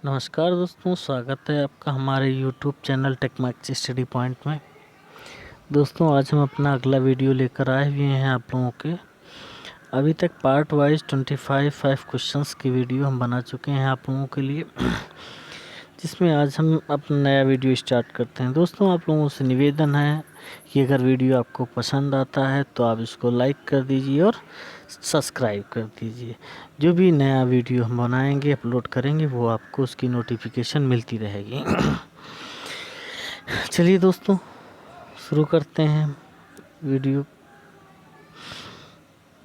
नमस्कार दोस्तों, स्वागत है आपका हमारे YouTube चैनल टेकमैक्स स्टडी पॉइंट में। दोस्तों, आज हम अपना अगला वीडियो लेकर आए हुए हैं आप लोगों के। अभी तक पार्ट वाइज 25 क्वेश्चंस की वीडियो हम बना चुके हैं आप लोगों के लिए, जिसमें आज हम अपना नया वीडियो स्टार्ट करते हैं। दोस्तों, आप लोगों से निवेदन है कि अगर वीडियो आपको पसंद आता है तो आप इसको लाइक कर दीजिए और सब्सक्राइब कर दीजिए। जो भी नया वीडियो हम बनाएंगे, अपलोड करेंगे, वो आपको उसकी नोटिफिकेशन मिलती रहेगी। चलिए दोस्तों, शुरू करते हैं वीडियो।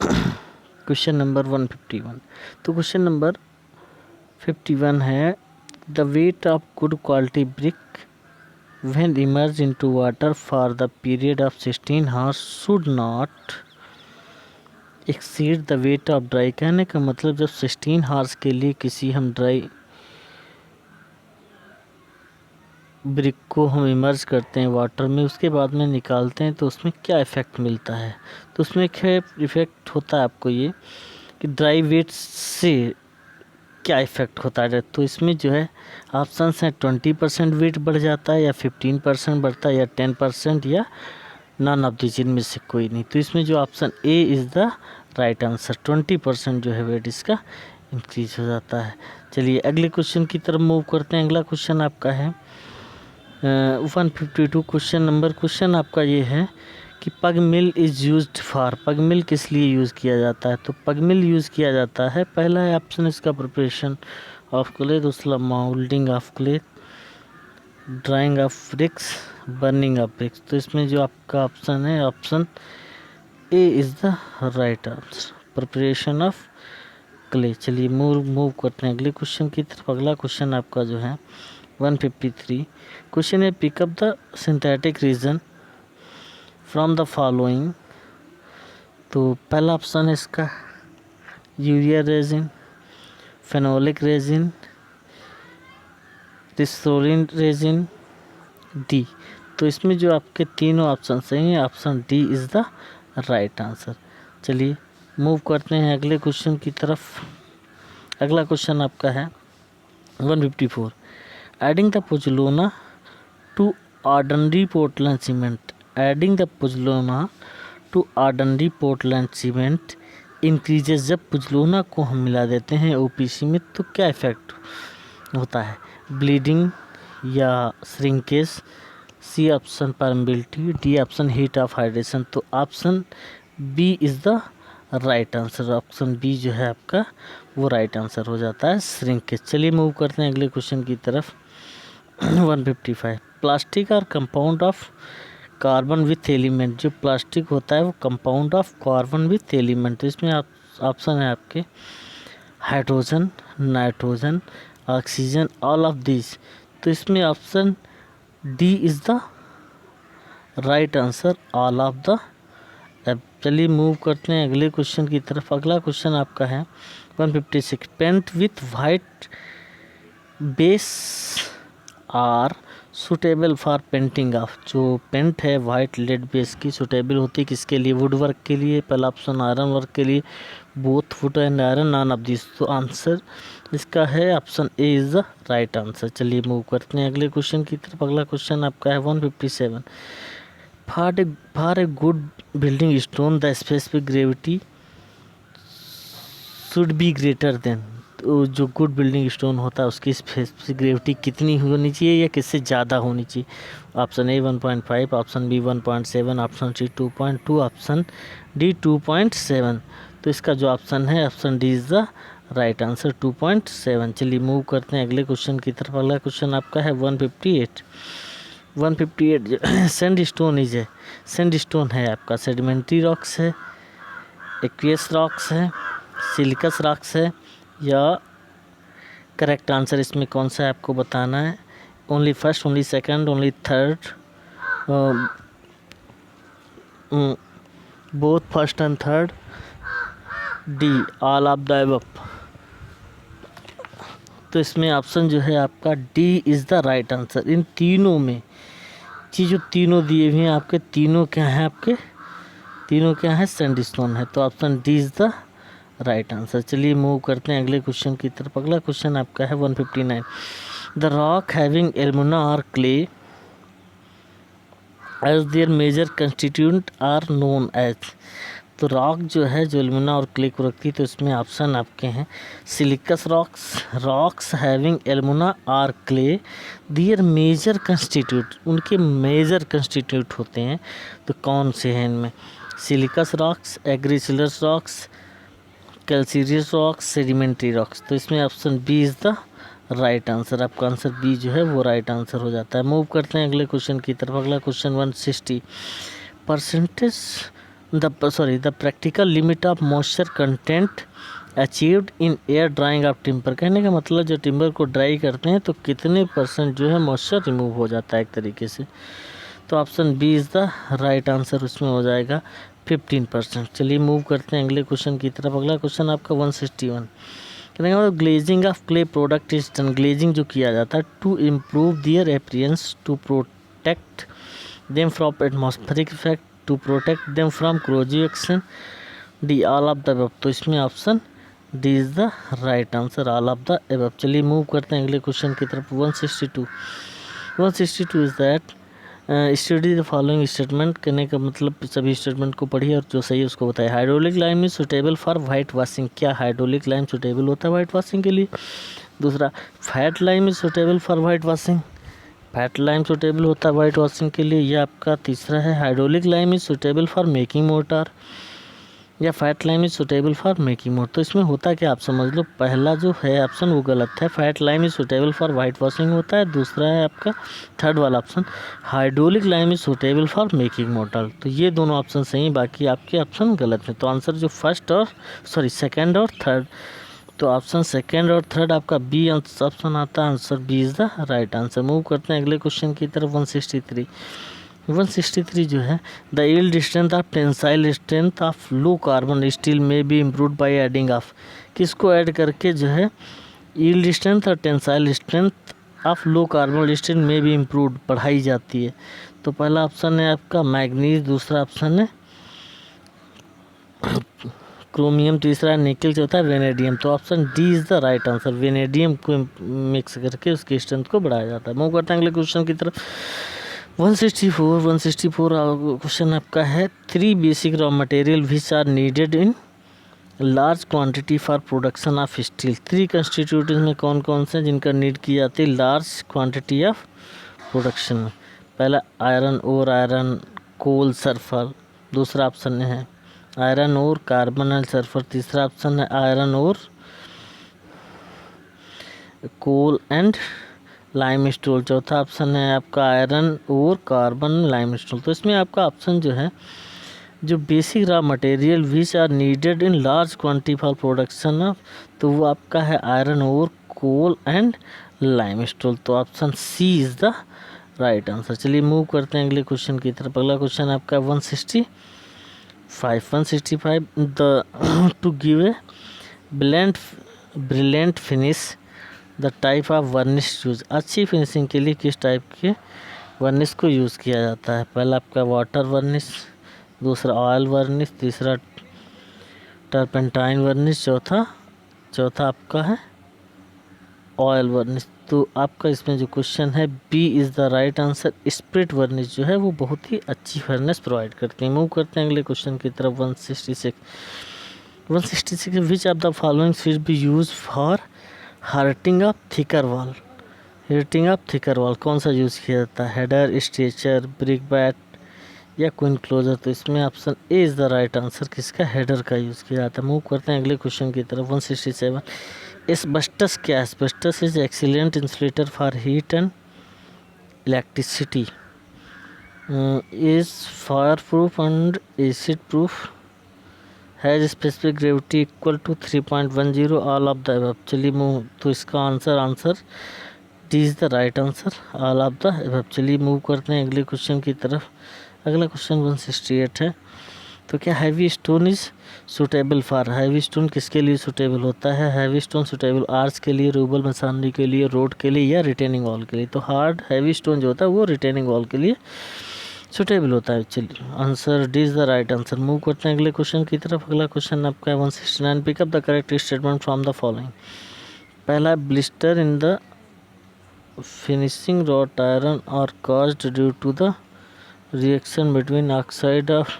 Question number 151। तो क्वेश्चन नंबर 51 है, the weight of good quality brick when immersed into water for the period of 16 hours should not exceed the weight of dry। कहने का मतलब जब 16 hours के लिए किसी हम ड्राई ब्रिक को हम इमर्ज करते हैं वाटर में, उसके बाद में निकालते हैं तो उसमें क्या इफ़ेक्ट मिलता है। तो उसमें क्या इफ़ेक्ट होता है आपको ये कि ड्राई वेट से क्या इफ़ेक्ट होता है। तो इसमें जो है ऑप्शंस हैं 20% वेट बढ़ जाता है, या 15% बढ़ता है, या 10%, या नॉन ऑफ द जिनमें से कोई नहीं। तो इसमें जो option A is the right answer. 20% जो है वेट इसका इंक्रीज हो जाता है। चलिए अगले क्वेश्चन की तरफ मूव करते हैं। अगला क्वेश्चन आपका है 152 क्वेश्चन आपका ये है कि पग मिल इज़ यूज्ड फॉर। पग मिल किस लिए यूज़ किया जाता है। तो पग मिल यूज़ किया जाता है, पहला है ऑप्शन इसका प्रिपरेशन ऑफ क्ले, दूसरा moulding of clay, drying of BRICS, burning of BRICS. तो इसमें जो आपका ऑप्शन है, option A is the right answer, preparation of clay. चलिए मूव करते हैं अगले क्वेश्चन की तरफ। अगला क्वेश्चन आपका जो है 153 क्वेश्चन है, pick up the synthetic resin from the following. तो पहला ऑप्शन है इसका यूरिया रेजिन, फेनोलिक रेजिन, रिस्टोरिन रेजिन, डी। तो इसमें जो आपके तीनों ऑप्शन हैं, option D is the right answer. चलिए मूव करते हैं अगले क्वेश्चन की तरफ। अगला क्वेश्चन आपका है 154, adding the pozzolana to ordinary Portland cement. Adding the pozzolana to ordinary Portland cement increases. जब पोज़ोलाना को हम मिला देते हैं ओपीसी में तो क्या इफ़ेक्ट होता है, ब्लीडिंग या shrinkage, C option permeability, D option heat of hydration. तो option B is the right answer. Option B जो है आपका वो राइट आंसर हो जाता है, श्रिंकेज। चलिए मूव करते हैं अगले क्वेश्चन की तरफ 155, प्लास्टिक और compound of carbon with element. जो प्लास्टिक होता है वो compound of carbon with element. तो इसमें आप ऑप्शन है आपके hydrogen, nitrogen, oxygen, all of this. तो इसमें option D is the right answer, all of the. अब चलिए मूव करते हैं अगले क्वेश्चन की तरफ। अगला क्वेश्चन आपका है 156, paint with white base are suitable for painting of. जो पेंट है वाइट लेड बेस की सूटेबल होती है किसके लिए, वुड वर्क के लिए, पहला ऑप्शन आयरन वर्क के लिए, both would and iron, none of this. तो आंसर इसका है option A is the right answer. चलिए मूव करते हैं अगले क्वेश्चन की तरफ। अगला क्वेश्चन आपका है 157, for a good building stone the specific gravity should be greater than. तो जो गुड बिल्डिंग स्टोन होता है उसकी स्पेसिफिक ग्रेविटी कितनी होनी चाहिए या किससे ज़्यादा होनी चाहिए। Option A 1.5, option B 1.7, option C 2.2, option D 2.7। तो इसका जो ऑप्शन है option D is the right answer, 2.7। चलिए मूव करते हैं अगले क्वेश्चन की तरफ। अगला क्वेश्चन आपका है 158 सैंड स्टोन इज है। सैंड स्टोन है आपका सेडिमेंट्री रॉक्स है, एक्वियस रॉक्स है, सिलिकस रॉक्स है, या करेक्ट आंसर इसमें कौन सा है आपको बताना है। Only first, only second, only third, both first and third, D all of the above. तो इसमें ऑप्शन जो है आपका D is the right answer. इन तीनों में जो तीनों दिए हुए हैं आपके, तीनों क्या हैं आपके, तीनों क्या है, सैंडस्टोन है। तो option D is the right answer. चलिए मूव करते हैं अगले क्वेश्चन की तरफ। अगला क्वेश्चन आपका है 159। द रॉक हैविंग एल्युमिना और clay as their major constituent are known as. तो रॉक जो है जो एल्युमिना और क्ले को रखती है, तो इसमें ऑप्शन आपके हैं siliceous rocks, rocks having alumina और क्ले देयर मेजर कंस्टिट्यूट, उनके मेजर कंस्टिट्यूट होते हैं, तो कौन से हैं इनमें? Siliceous rocks, argillaceous rocks, calcareous rocks, sedimentary rocks. तो इसमें option B is the right answer. आपका आंसर बी जो है वो राइट आंसर हो जाता है। मूव करते हैं अगले क्वेश्चन की तरफ। अगला question 160 percentage the practical limit of moisture content achieved in air drying of timber. कहने का मतलब जो टिम्बर को ड्राई करते हैं तो कितने परसेंट जो है मॉइस्चर रिमूव हो जाता है एक तरीके से। तो option B is the right answer, उसमें हो जाएगा 15%। चलिए मूव करते हैं अगले क्वेश्चन की तरफ। अगला क्वेश्चन आपका 161। कहने का मतलब glazing of clay product is done. Glazing जो किया जाता है to improve their appearance, to protect them from atmospheric effect, to protect them from corrosive action, D all of the above. तो इसमें option D is the right answer, all of the above. चलिए move करते हैं अगले question की तरफ 162 is that study the following statement. कहने का मतलब सभी स्टेटमेंट को पढ़िए और जो सही है उसको बताइए। Hydraulic lime is suitable for white washing. क्या हाइड्रोलिक लाइम सुटेबल होता है वाइट वॉशिंग के लिए? दूसरा, fat lime is suitable for white washing. Fat lime suitable होता है वाइट वॉशिंग के लिए। यह आपका तीसरा है, hydraulic lime is suitable for making mortar, या fat lime is suitable for making mortar. तो इसमें होता क्या आप समझ लो, पहला जो है ऑप्शन वो गलत है, fat lime is suitable for white washing होता है। दूसरा है आपका थर्ड वाला option, hydraulic lime is suitable for making mortar. तो ये दोनों ऑप्शन सही हैं, बाकी आपके ऑप्शन गलत हैं। तो आंसर जो सेकंड और थर्ड, तो ऑप्शन सेकंड और थर्ड आपका बी ऑप्शन आता है, answer B is the right answer. Move करते हैं अगले क्वेश्चन की तरफ 163 जो है, the yield strength of tensile strength of low carbon steel में be improved by adding of. किसको ऐड करके जो है यील्ड स्ट्रेंथ और tensile strength of low carbon steel में भी इम्प्रूव्ड बढ़ाई जाती है? तो पहला ऑप्शन है आपका मैग्नीज, दूसरा ऑप्शन है क्रोमियम, तीसरा निकल, चौथा है वेनेडियम। तो option D is the right answer, vanadium को मिक्स करके उसकी स्ट्रेंथ को बढ़ाया जाता है। मूव करते हैं अगले क्वेश्चन की तरफ 164 क्वेश्चन आपका है, 3 basic raw material which are needed in large quantity for production of steel. 3 constitute में कौन कौन से जिनका नीड की जाती है लार्ज क्वांटिटी ऑफ प्रोडक्शन में? पहला आयरन और आयरन कोल सल्फर, दूसरा ऑप्शन है आयरन और कार्बन एंड सल्फर, तीसरा ऑप्शन है आयरन और कोल एंड लाइमस्टोन, चौथा ऑप्शन है आपका आयरन और कार्बन लाइमस्टोन। तो इसमें आपका ऑप्शन जो है जो basic raw material which are needed in large quantity for production of, तो वो आपका है आयरन और कोल एंड लाइमस्टोन। तो option C is the right answer. चलिए मूव करते हैं अगले क्वेश्चन की तरफ। अगला क्वेश्चन आपका 165 the two give a brilliant finish the type of वर्निश use. अच्छी फिनिशिंग के लिए किस टाइप के वर्निश को यूज़ किया जाता है? पहला आपका वाटर वर्निश, दूसरा ऑयल वर्निश, तीसरा टर्पेंटाइन वर्निश, चौथा आपका है ऑयल वर्निश। तो आपका इसमें जो क्वेश्चन है B is the right answer. Spirit varnish जो है वो बहुत ही अच्छी फर्नेस प्रोवाइड करती है। मूव करते हैं अगले क्वेश्चन की तरफ 166 which of the following should be use for hearting of thicker wall. Heating of thicker wall कौन सा यूज़ किया जाता है? हेडर, स्ट्रेचर, ब्रिक बैट या क्विन क्लोजर। तो इसमें option A is the right answer, किसका? हेडर का यूज़ किया जाता है। मूव करते हैं अगले क्वेश्चन की तरफ 167 एस्बेस्टस क्या? Asbestos is excellent insulator for heat and electricity, is fire proof and acid proof, has specific gravity equal to 3.10, all of the above. चलिए मूव, तो इसका answer D is the right answer, all of the above. चलिए move करते हैं अगले question की तरफ। अगला क्वेश्चन 168 है, तो क्या heavy stone is suitable for? Heavy stone किसके लिए सूटेबल होता है? हैवी स्टोन सूटेबल आर्च के लिए, रूबल मसानरी के लिए, रोड के लिए या रिटेनिंग वॉल के लिए? तो हार्ड हैवी स्टोन जो होता है वो रिटेनिंग वॉल के लिए सुटेबल होता है। चलिए answer D is the right answer. Move करते हैं अगले क्वेश्चन की तरफ। अगला क्वेश्चन आपका है 169। Pick up the correct statement from the following. पहला, blister in the finishing wrought iron are caused due to the reaction between oxide of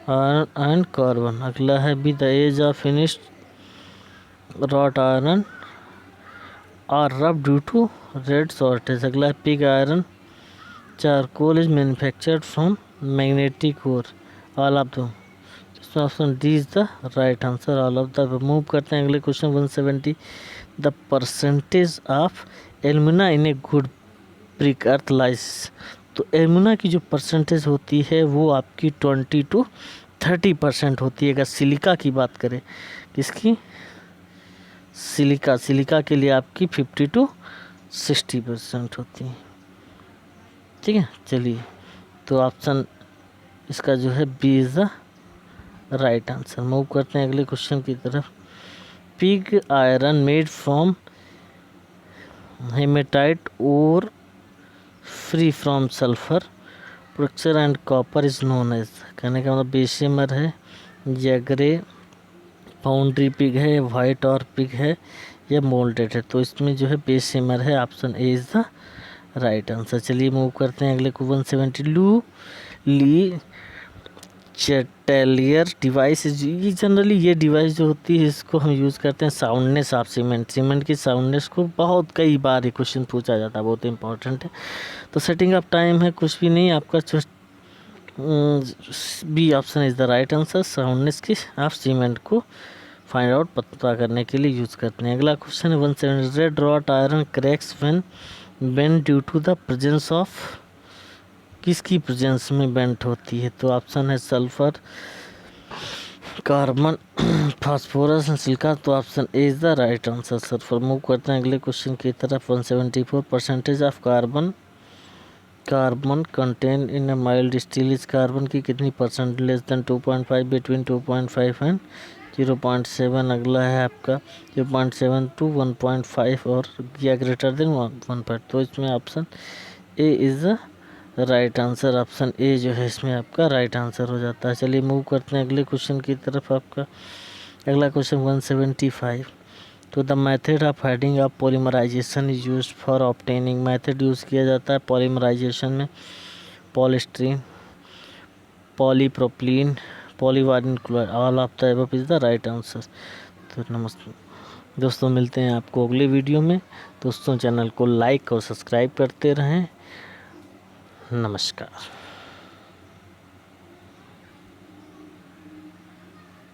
iron and carbon. अगला है B, the edge of finished wrought iron are rough due to red shortage. अगला है pig iron charcoal is manufactured from magnetic ore. All of the, option D is the right answer, all of the. Move करते हैं अगले question 170। The percentage of alumina in a good brick earth lies. तो alumina की जो percentage होती है वो आपकी 20 to 30% होती है। अगर सिलिका की बात करें, किसकी, सिलिका के लिए आपकी 50 to 60% होती है। ठीक है, चलिए तो ऑप्शन इसका जो है B is the right answer. Move करते हैं अगले क्वेश्चन की तरफ। Pig iron made from hematite और free from sulphur production and copper is known as. कहने का मतलब बेशेमर है या ग्रे, पाउंड्री पिग है, वाइट और पिग है या मोल्डेड है। तो इसमें जो है बेशेमर है, option A is the right answer. चलिए मूव करते हैं अगले को 170। लू ली चेटेलियर डिवाइस। ये जनरली ये डिवाइस जो होती है इसको हम यूज़ करते हैं साउंडनेस ऑफ सीमेंट की साउंडनेस को बहुत कई बार ये क्वेश्चन पूछा जाता है, बहुत इंपॉर्टेंट है। तो सेटिंग ऑफ टाइम है कुछ भी नहीं आपका, B option is the right answer. Soundness की ऑफ सीमेंट को फाइंड आउट पता करने के लिए यूज़ करते हैं। अगला क्वेश्चन है 170। Red wrought iron cracks when bend due to the presence of, किसकी प्रेजेंस में बेंट होती है। तो ऑप्शन है sulphur, carbon, phosphorus and silica. तो option A is the right answer sulphur. Move करते हैं अगले क्वेश्चन की तरफ 174। Percentage of carbon content in a mild steel is. Carbon की कितनी percent, less than 2.5, between 2.5 and 0.7। अगला है आपका 0.7 to 1.5 और या ग्रेटर देन 1.5। तो इसमें option A is the right answer. Option A जो है इसमें आपका राइट आंसर हो जाता है। चलिए मूव करते हैं अगले क्वेश्चन की तरफ। आपका अगला क्वेश्चन 175। तो the method of heading of polymerization is used for obtaining. Method use किया जाता है पॉलीमराइजेशन में polystyrene, polypropylene, polyvinyl chloride. All of the above is the right answer. तो नमस्ते दोस्तों, मिलते हैं आपको अगले वीडियो में। दोस्तों चैनल को लाइक और सब्सक्राइब करते रहें। नमस्कार।